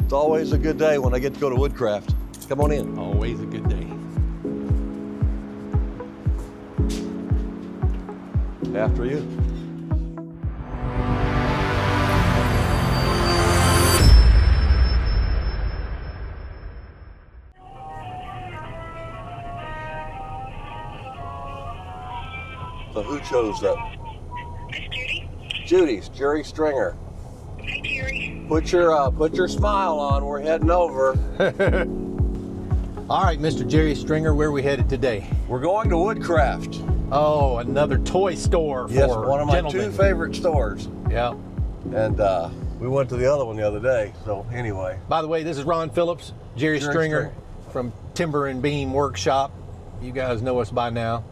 It's always a good day when I get to go to Woodcraft. Come on in. Always a good day. After you. So who chose that? It's Judy. Judy's, Jerry Stringer. Hey, Jerry. Put your smile on. We're heading over. All right, Mr. Jerry Stringer, where are we headed today? We're going to Woodcraft. Oh, another toy store for Yes, one of my gentlemen. two favorite stores. Yeah. And we went to the other one the other day. So anyway. By the way, this is Ron Phillips, Jerry Stringer from Timber and Beam Workshop. You guys know us by now.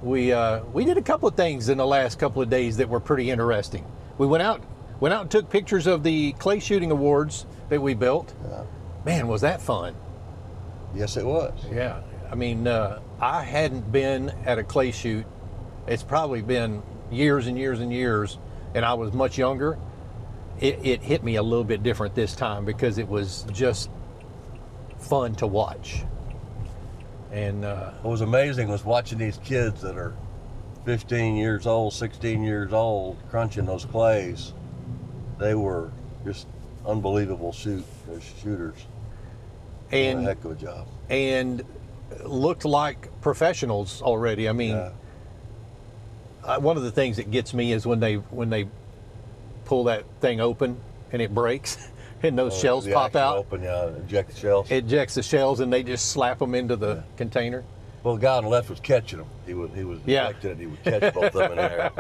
We did a couple of things in the last couple of days that were pretty interesting. We went out and took pictures of the clay shooting awards that we built. Yeah. Man, was that fun. Yes, it was. Yeah. I mean, I hadn't been at a clay shoot. It's probably been years and years and years, and I was much younger. It hit me a little bit different this time because it was just fun to watch. And What was amazing was watching these kids that are 15 years old, 16 years old, crunching those clays. They were just unbelievable shooters. and a heck of a job. And looked like professionals already. I mean, one of the things that gets me is when they pull that thing open and it breaks and those shells pop out. Open, eject the shells. It ejects the shells and they just slap them into the container. Well, the guy on the left was catching them. He was ejected and he would catch both of them in there.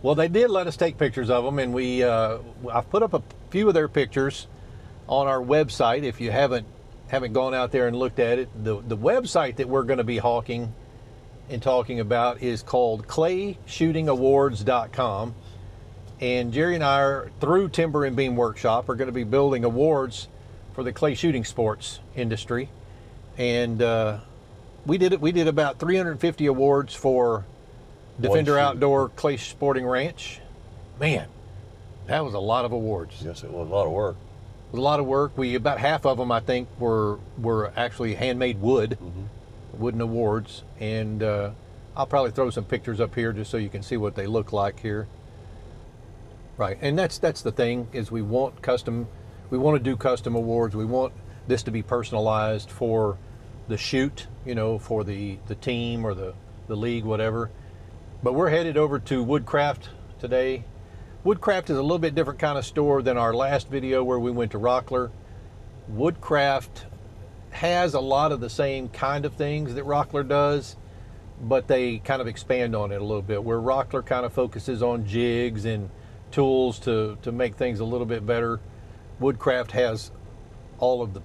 Well, they did let us take pictures of them, and I've put up a few of their pictures on our website. If you haven't gone out there and looked at it, the website that we're going to be hawking and talking about is called clayshootingawards.com. And Jerry and I are, through Timber and Beam Workshop, are going to be building awards for the clay shooting sports industry. And we did about 350 awards for Defender Outdoor Clay Sporting Ranch. Man, that was a lot of awards. Yes, it was a lot of work. It was a lot of work. About half of them, I think, were actually handmade wood, wooden awards. And I'll probably throw some pictures up here just so you can see what they look like here. Right, and that's the thing, is we want to do custom awards. We want this to be personalized for the shoot, for the team or the league, whatever. But we're headed over to Woodcraft today. Woodcraft is a little bit different kind of store than our last video where we went to Rockler. Woodcraft has a lot of the same kind of things that Rockler does, but they kind of expand on it a little bit, where Rockler kind of focuses on jigs and tools to make things a little bit better. Woodcraft has all of the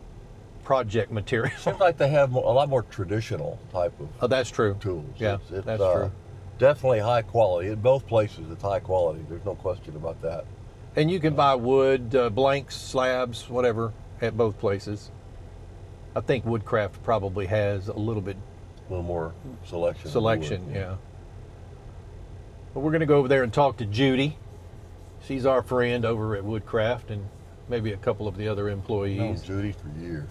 project material. Seems like they have a lot more traditional type of that's true. tools. Yeah, that's true. Definitely high quality. In both places, it's high quality. There's no question about that. And you can buy wood, blanks, slabs, whatever, at both places. I think Woodcraft probably has a little more selection. Selection, yeah. But we're going to go over there and talk to Judy. She's our friend over at Woodcraft, and maybe a couple of the other employees. I've known Judy for years.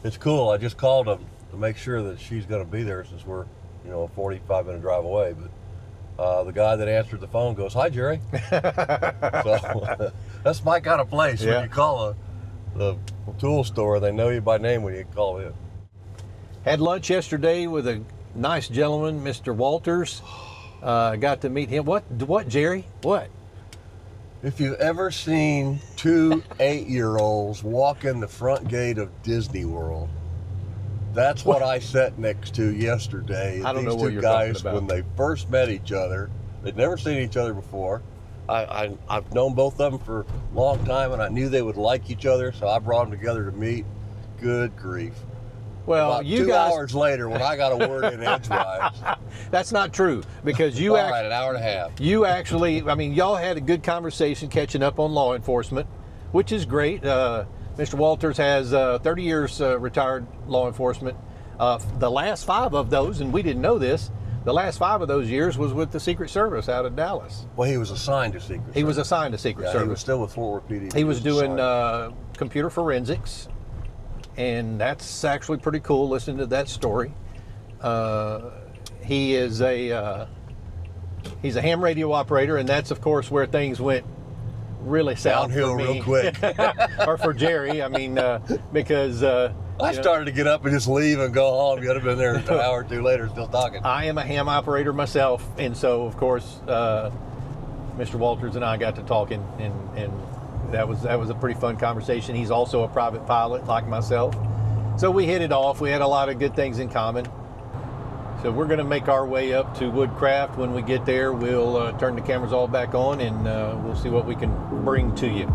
It's cool. I just called them to make sure that she's going to be there, since we're a 45-minute drive away. But the guy that answered the phone goes, "Hi, Jerry." So that's my kind of place. Yeah. When you call the tool store, they know you by name when you call in. Had lunch yesterday with a nice gentleman, Mr. Walters. Got to meet him. What, Jerry? What? If you've ever seen two 8-year-olds walk in the front gate of Disney World, that's what I sat next to yesterday. I don't know what you're talking talking about. When they first met each other, they'd never seen each other before. I've known both of them for a long time, and I knew they would like each other, so I brought them together to meet. Good grief. Well, About 2 hours later, when I got a word in edgewise. That's not true, because you All right, an hour and a half. You actually, y'all had a good conversation catching up on law enforcement, which is great. Mr. Walters has 30 years retired law enforcement. The last 5 of those, and we didn't know this, The last 5 of those years was with the Secret Service out of Dallas. Well, he was assigned to Secret Service. He was assigned to Secret Yeah, Service. he was still with Fort Worth PD. He was doing assigned. computer forensics, and that's actually pretty cool listening to that story. He is he's a ham radio operator, and that's of course where things went really south Downhill for me. real quick. Or for Jerry, I mean, because I started to get up and just leave and go home. You'd have been there an hour or two later still talking. I am a ham operator myself, and so of course Mr. Walters and I got to talking, and that was a pretty fun conversation. He's also a private pilot like myself, so we hit it off. We had a lot of good things in common. So we're going to make our way up to Woodcraft. When we get there, we'll turn the cameras all back on, and we'll see what we can bring to you.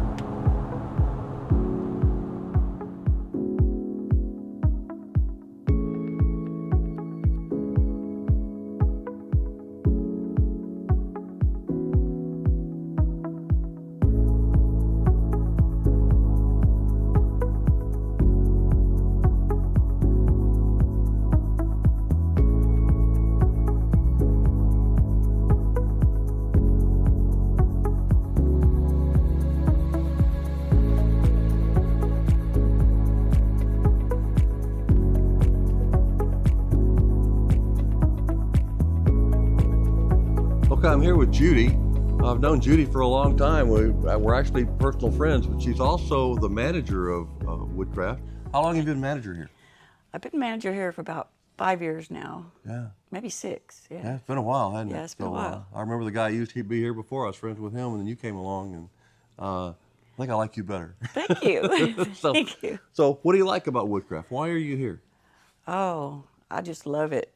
Okay, I'm here with Judy. I've known Judy for a long time. We're actually personal friends, but she's also the manager of Woodcraft. How long have you been manager here? I've been manager here for about 5 years now. Yeah. Maybe 6. Yeah. Yeah, it's been a while, hasn't it? Yeah, it's been a while. I remember the guy used to be here before. I was friends with him, and then you came along, and I think I like you better. Thank you. So- Thank you. So, what do you like about Woodcraft? Why are you here? Oh, I just love it.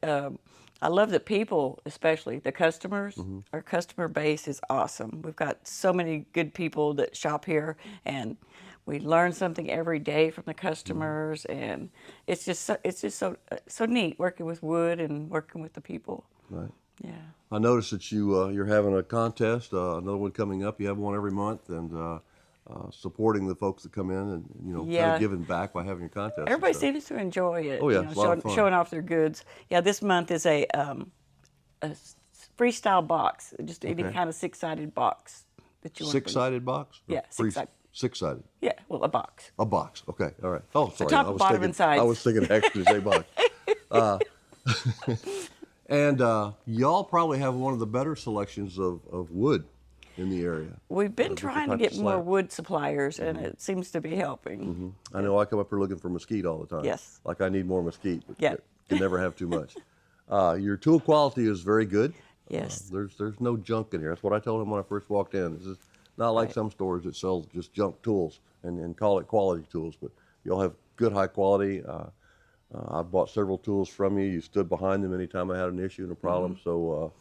I love the people, especially the customers. Mm-hmm. Our customer base is awesome. We've got so many good people that shop here, and we learn something every day from the customers, and it's just so neat working with wood and working with the people. Right. Yeah. I noticed that you're having a contest, another one coming up. You have one every month, and supporting the folks that come in, and kind Yeah. of giving back by having a contest. and Everybody stuff. seems to enjoy it. Oh, yeah, it's a lot of fun. Showing off their goods. Yeah, this month is a freestyle box, just any Okay. kind of 6-sided box that you want. Six-sided box? Yeah, six-sided. Six-sided. Yeah, well, a box. A box. Okay. All right. Oh, sorry. top, I was bottom, thinking, and sides. I was thinking extra say box. And y'all probably have one of the better selections of wood in the area. We've been different trying to types get of more slab. wood suppliers, and it seems to be helping. I know I come up here looking for mesquite all the time. Yes. Like I need more mesquite, but Yeah. can never have too much. Your tool quality is very good. Yes. There's no junk in here. That's what I told him when I first walked in. This is not like Right. some stores that sell just junk tools and call it quality tools, but y'all have good high quality. I've bought several tools from you. You stood behind them anytime I had an issue and a problem. So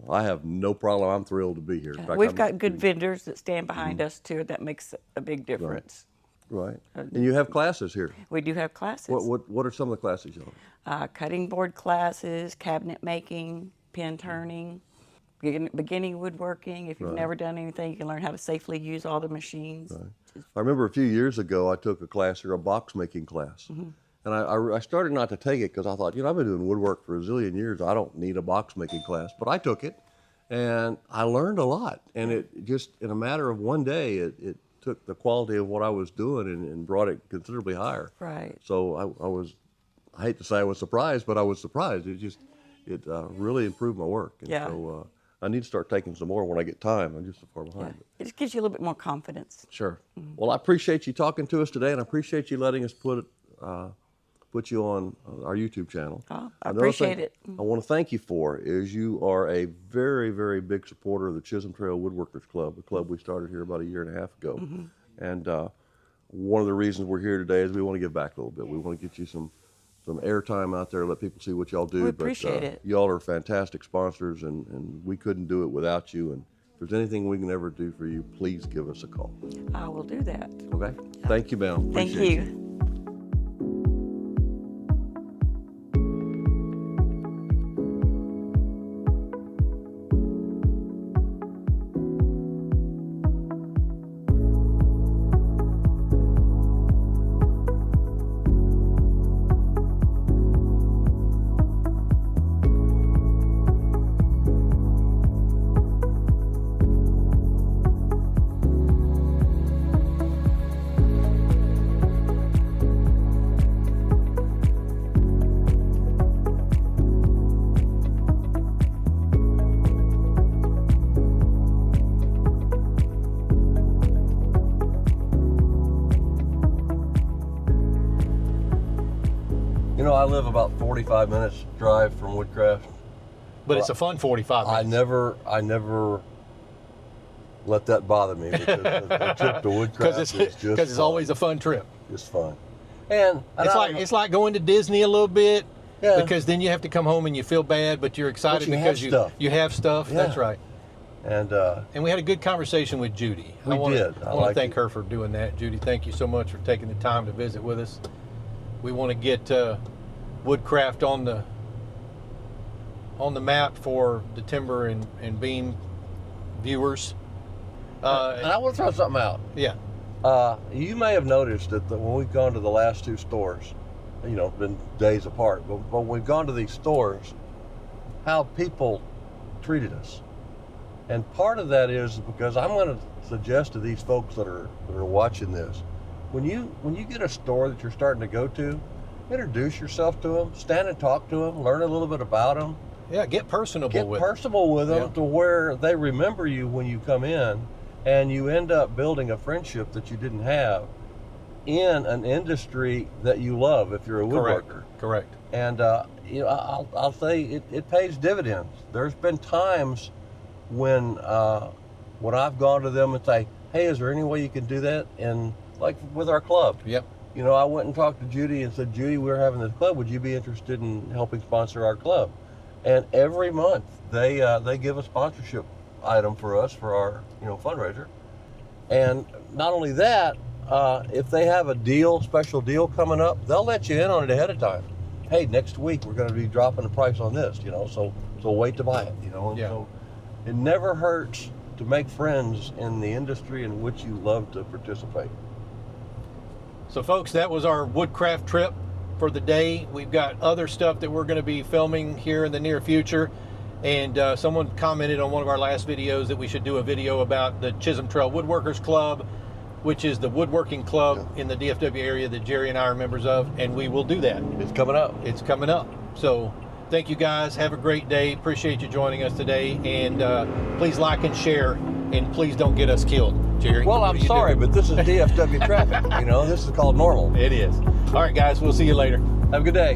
I have no problem. I'm thrilled to be here. In fact, We've I'm- got good vendors that stand behind us too. That makes a big difference. Right. And you have classes here. We do have classes. What are some of the classes y'all have? Cutting board classes, cabinet making, pin turning, beginning woodworking. If you've never done anything, you can learn how to safely use all the machines. I remember a few years ago I took a class here, a box making class. And I started not to take it because I thought, I've been doing woodwork for a zillion years. I don't need a box making class. But I took it, and I learned a lot. And it just, in a matter of one day, it took the quality of what I was doing and brought it considerably higher. Right. So I hate to say I was surprised, but I was surprised. It really improved my work. And Yeah. so I need to start taking some more when I get time. I'm just so far behind. Yeah. It just gives you a little bit more confidence. Sure. Well, I appreciate you talking to us today, and I appreciate you letting us put you on our YouTube channel. Oh, I Another appreciate thing it. I want to thank you for is you are a very, very big supporter of the Chisholm Trail Woodworkers Club, a club we started here about a year and a half ago. And one of the reasons we're here today is we want to give back a little bit. We want to get you some airtime out there, let people see what y'all do. We appreciate it. Y'all are fantastic sponsors, and we couldn't do it without you. And if there's anything we can ever do for you, please give us a call. I will do that. Okay? Thank you, ma'am. Thank Appreciate you. I live about 45 minutes drive from Woodcraft. But it's a fun 45 minutes. I never let that bother me because the trip to Woodcraft is just because it's fun. always a fun trip. Just fun. And It's like going to Disney a little bit. Yeah. Because then you have to come home and you feel bad, but you're excited But you because have stuff. you have stuff. Yeah. That's right. And we had a good conversation with Judy. We I want did. I to liked thank it. her for doing that. Judy, thank you so much for taking the time to visit with us. We want to get Woodcraft on the map for the timber and beam viewers. and I want to throw something out. Yeah. You may have noticed that when we've gone to the last two stores, been days apart, but when we've gone to these stores, how people treated us. And part of that is because I'm going to suggest to these folks that are watching this, when you get a store that you're starting to go to, introduce yourself to them, stand and talk to them, learn a little bit about them. Yeah, get personable with them. With them Yeah. to where they remember you when you come in, and you end up building a friendship that you didn't have in an industry that you love if you're a woodworker. Correct. And I'll say it pays dividends. There's been times when I've gone to them and say, hey, is there any way you can do that? And like with our club. Yep. I went and talked to Judy and said, Judy, we're having this club. Would you be interested in helping sponsor our club? And every month they give a sponsorship item for us for our fundraiser. And not only that, if they have a special deal coming up, they'll let you in on it ahead of time. Hey, next week we're going to be dropping the price on this, so wait to buy it, And Yeah. so it never hurts to make friends in the industry in which you love to participate. So folks, that was our Woodcraft trip for the day. We've got other stuff that we're going to be filming here in the near future. And someone commented on one of our last videos that we should do a video about the Chisholm Trail Woodworkers Club, which is the woodworking club in the DFW area that Jerry and I are members of, and we will do that. It's coming up. It's coming up. So thank you guys. Have a great day. Appreciate you joining us today. And please like and share, and please don't get us killed, Jerry. Well, What I'm are you sorry, doing? but this is DFW traffic. This is called normal. It is. All right, guys. We'll see you later. Have a good day.